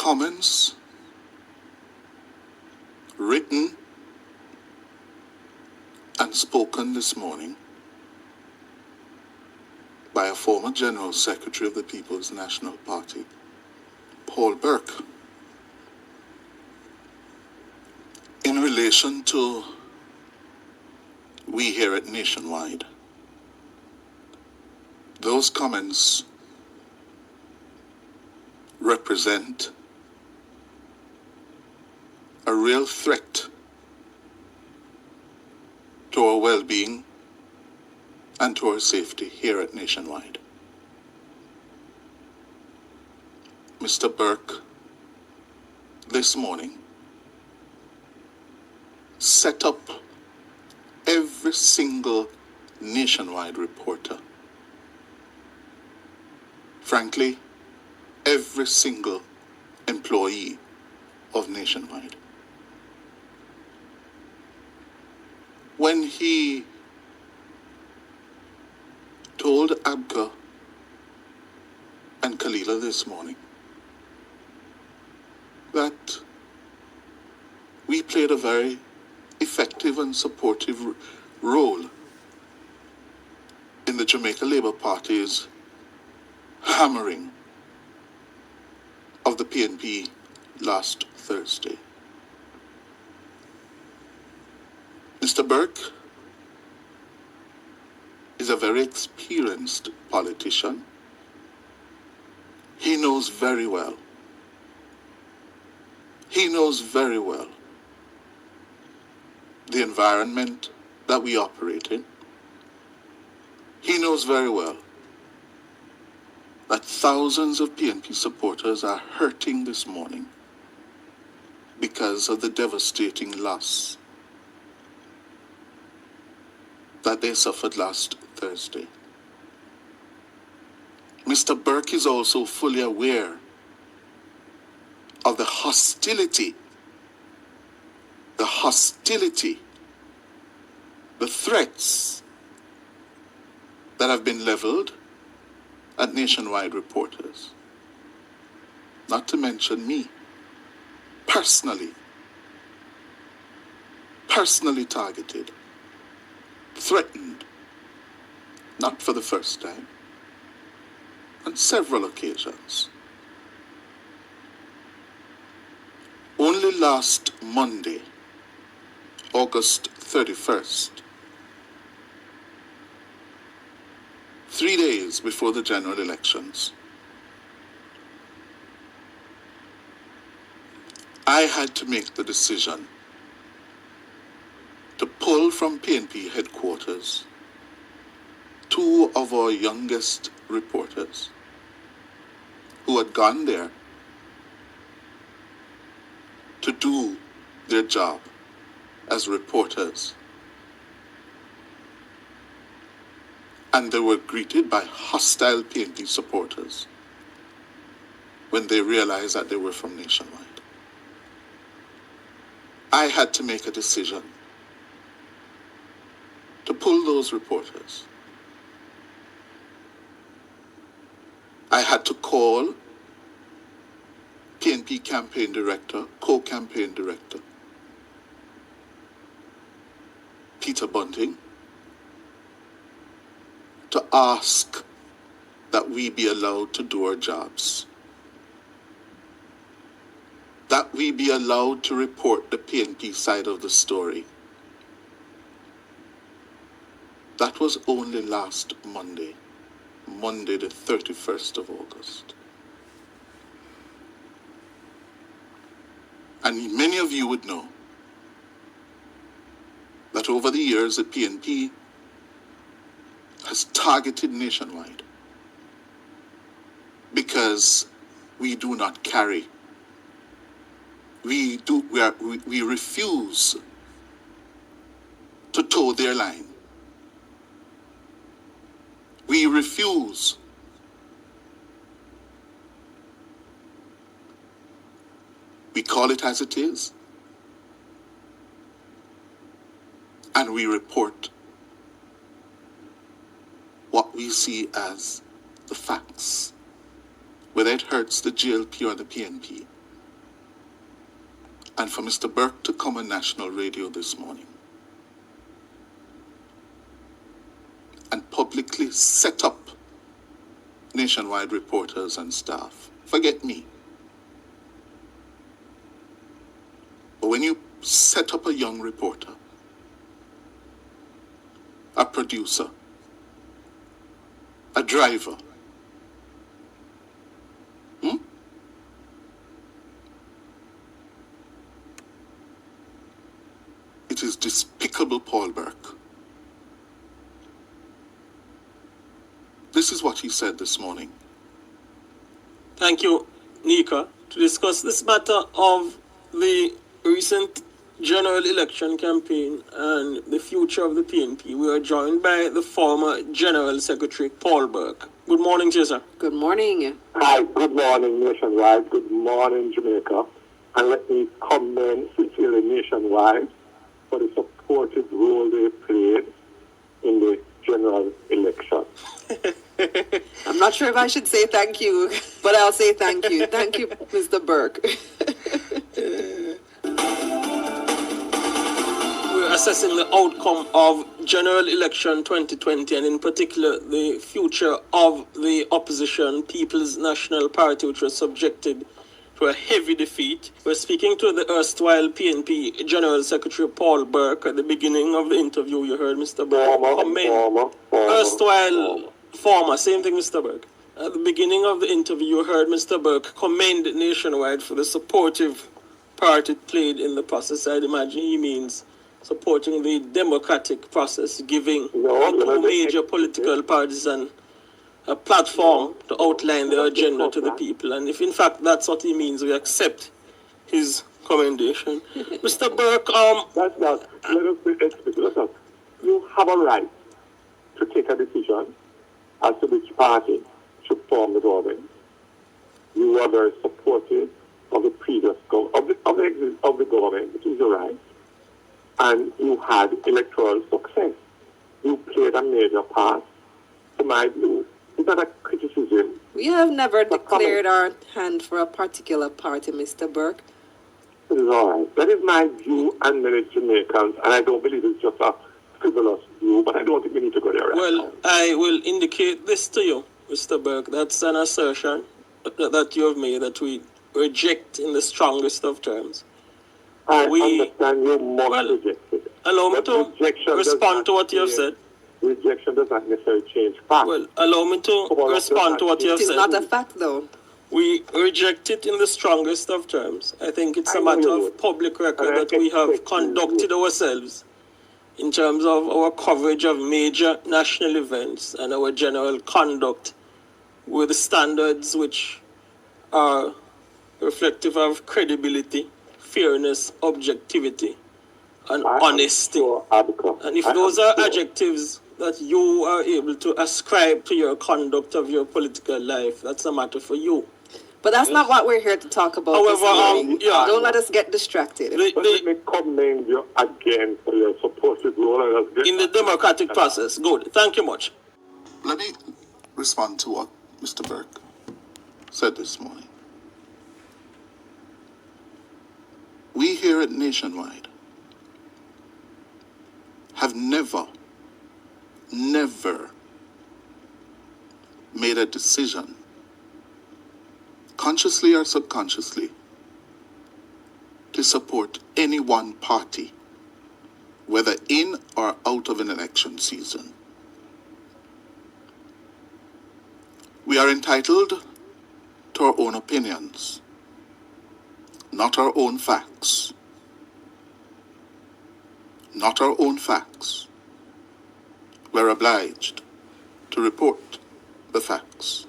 comments written and spoken this morning by a former General Secretary of the People's National Party, Paul Burke, in relation to we here at Nationwide. Those comments represent a real threat to our well-being and to our safety here at Nationwide. Mr. Burke, this morning, set up every single Nationwide reporter. Frankly, every single employee of Nationwide. When he told Abka and Kalila this morning that we played a very effective and supportive role in the Jamaica Labour Party's hammering of the PNP last Thursday. Mr. Burke is a very experienced politician. He knows very well the environment that we operate in. He knows very well that thousands of PNP supporters are hurting this morning because of the devastating loss that they suffered last Thursday. Mr. Burke is also fully aware of the hostility, the threats that have been leveled at Nationwide reporters. Not to mention me, personally targeted, threatened, not for the first time, on several occasions. Only last Monday, August 31st, 3 days before the general elections, I had to make the decision to pull from PNP headquarters 2 of our youngest reporters who had gone there to do their job as reporters. And they were greeted by hostile PNP supporters when they realized that they were from Nationwide. I had to make a decision to pull those reporters. I had to call PNP campaign director, co-campaign director, Peter Bunting, to ask that we be allowed to do our jobs, that we be allowed to report the PNP side of the story. That was only last Monday the 31st of August. And many of you would know that over the years the PNP has targeted Nationwide because we do not carry. We refuse to toe their line. We refuse we call it as it is, and we report what we see as the facts, whether it hurts the GLP or the PNP. and for Mr. Burke to come on national radio this morning and publicly set up nationwide reporters and staff. Forget me. But when you set up a young reporter, a producer, a driver, it is despicable, Paul Burke. This is what he said this morning. Thank you, Nika. To discuss this matter of the recent general election campaign and the future of the PNP, we are joined by the former General Secretary, Paul Burke. Good morning to you, sir. Good morning. Hi, good morning, Nationwide. Good morning, Jamaica. And let me commend sincerely Nationwide for the supportive role they played in the general election. I'm not sure if I should say thank you, but I'll say thank you. Thank you, Mr. Burke. We're assessing the outcome of general election 2020 and in particular the future of the opposition People's National Party, which was subjected to a heavy defeat. We're speaking to the erstwhile PNP General Secretary Paul Burke. At the beginning of the interview, you heard Mr. Burke comment. Former, same thing, Mr. Burke. At the beginning of the interview, you heard Mr. Burke commend Nationwide for the supportive part it played in the process. I'd imagine he means supporting the democratic process, giving the two major political parties a platform to outline their agenda to the people. And if in fact that's what he means, we accept his commendation. Mr. Burke, That's not. Let us be explicit. You have a right to take a decision as to which party should form the government. You were very supportive of the previous of the government, which is your right, and you had electoral success. You played a major part. To my view, is that a criticism? We have never declared our hand for a particular party, Mr. Burke. It is all right. That is my view and many Jamaicans, and I don't believe it's just a frivolous view, but I don't think we need to go there right now. Well, I will indicate this to you, Mr. Burke. That's an assertion that you have made that we reject in the strongest of terms. I understand you must reject it. Allow me to respond to what you have said. Rejection does not necessarily change facts. Well, allow me to respond to what you have It is said. not a fact, though. We reject it in the strongest of terms. I think it's a matter of public record that we have conducted ourselves in terms of our coverage of major national events and our general conduct with standards which are reflective of credibility, fairness, objectivity, and honesty. And if those are adjectives that you are able to ascribe to your conduct of your political life, that's a matter for you. But that's not what we're here to talk about. However, don't let us get distracted. Let me commend you again for your supportive role in the democratic process. Good. Thank you much. Let me respond to what Mr. Burke said this morning. We here at Nationwide have never made a decision, consciously or subconsciously, to support any one party, whether in or out of an election season. We are entitled to our own opinions, not our own facts. Not our own facts. We're obliged to report the facts.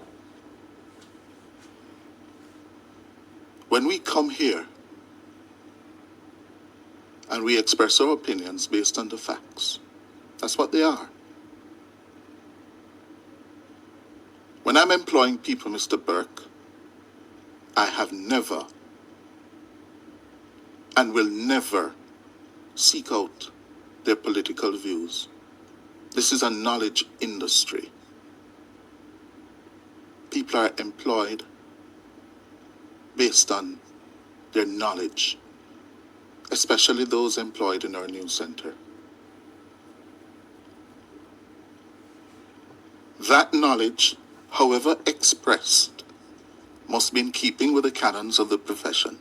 When we come here and we express our opinions based on the facts, that's what they are. When I'm employing people, Mr. Burke, I have never and will never seek out their political views. This is a knowledge industry. People are employed based on their knowledge especially those employed in our news center. That knowledge, however expressed, must be in keeping with the canons of the profession.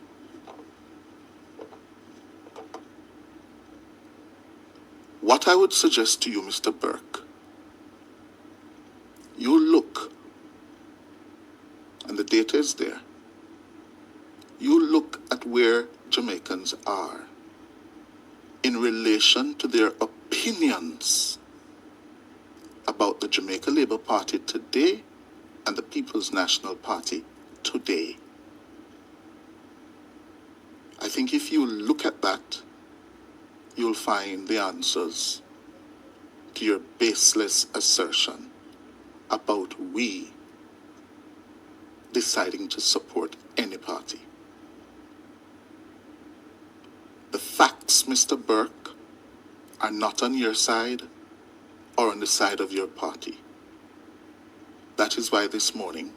What I would suggest to you, Mr. Burke, you look, and the data is there, you look at where Jamaicans are in relation to their opinions about the Jamaica Labour Party today and the People's National Party today. I think if you look at that, you'll find the answers to your baseless assertion about we deciding to support any party. The facts, Mr. Burke, are not on your side or on the side of your party. That is why this morning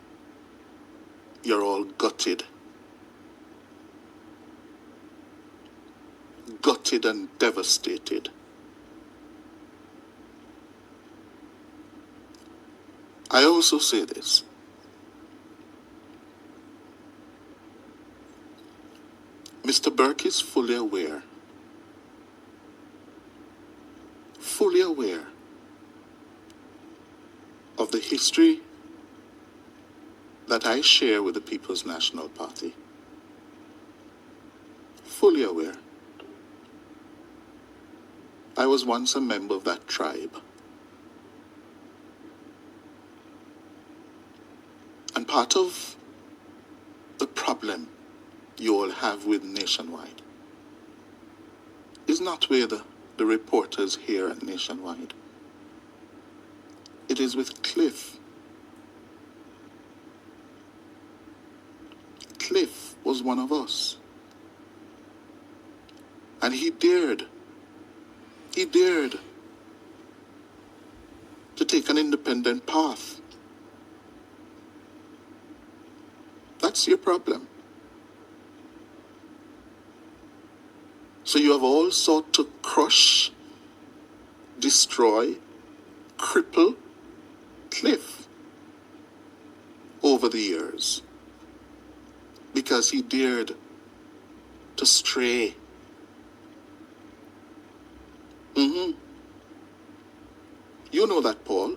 you're all gutted and devastated. I also say this. Mr. Burke is fully aware of the history that I share with the People's National Party. Fully aware. I was once a member of that tribe. And part of the problem you all have with Nationwide is not with the reporters here at Nationwide. It is with Cliff. Cliff was one of us. And he dared to take an independent path. That's your problem. So you have all sought to crush, destroy, cripple Cliff over the years because he dared to stray. You know that, Paul.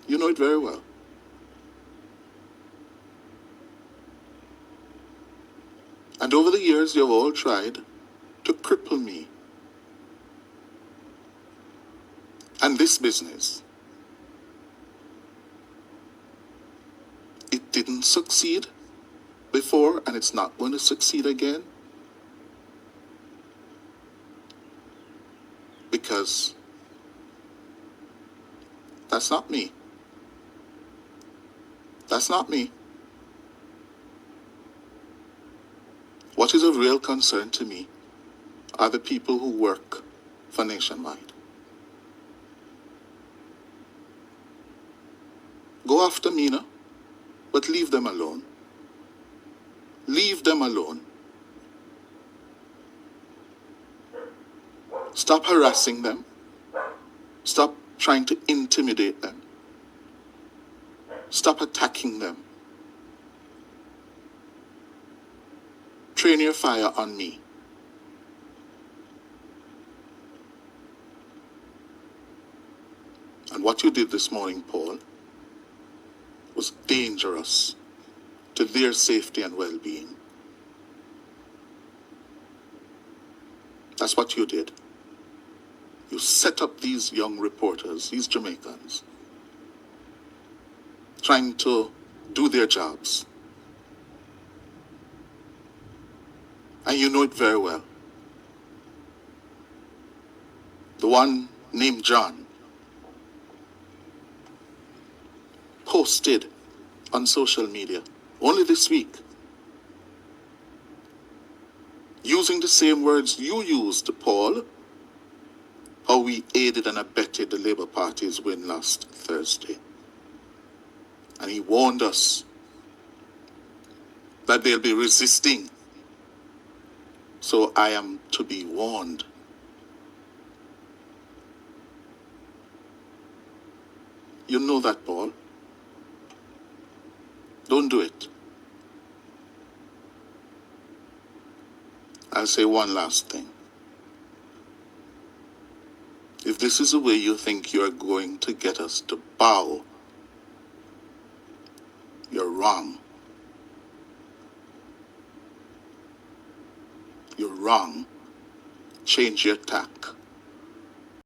You know it very well. And over the years, you have all tried to cripple me. And this business, it didn't succeed before, and it's not going to succeed again. Because that's not me. That's not me. What is of real concern to me are the people who work for Nationwide. Go after Mina, but leave them alone. Leave them alone. Stop harassing them. Stop trying to intimidate them. Stop attacking them. Train your fire on me. And what you did this morning, Paul, was dangerous to their safety and well-being. That's what you did. You set up these young reporters, these Jamaicans, trying to do their jobs. And you know it very well. The one named John posted on social media only this week, using the same words you used, Paul, how we aided and abetted the Labour Party's win last Thursday. And he warned us that they'll be resisting So I am to be warned. You know that, Paul. Don't do it. I'll say one last thing. If this is the way you think you're going to get us to bow, you're wrong. You're wrong. Change your tack.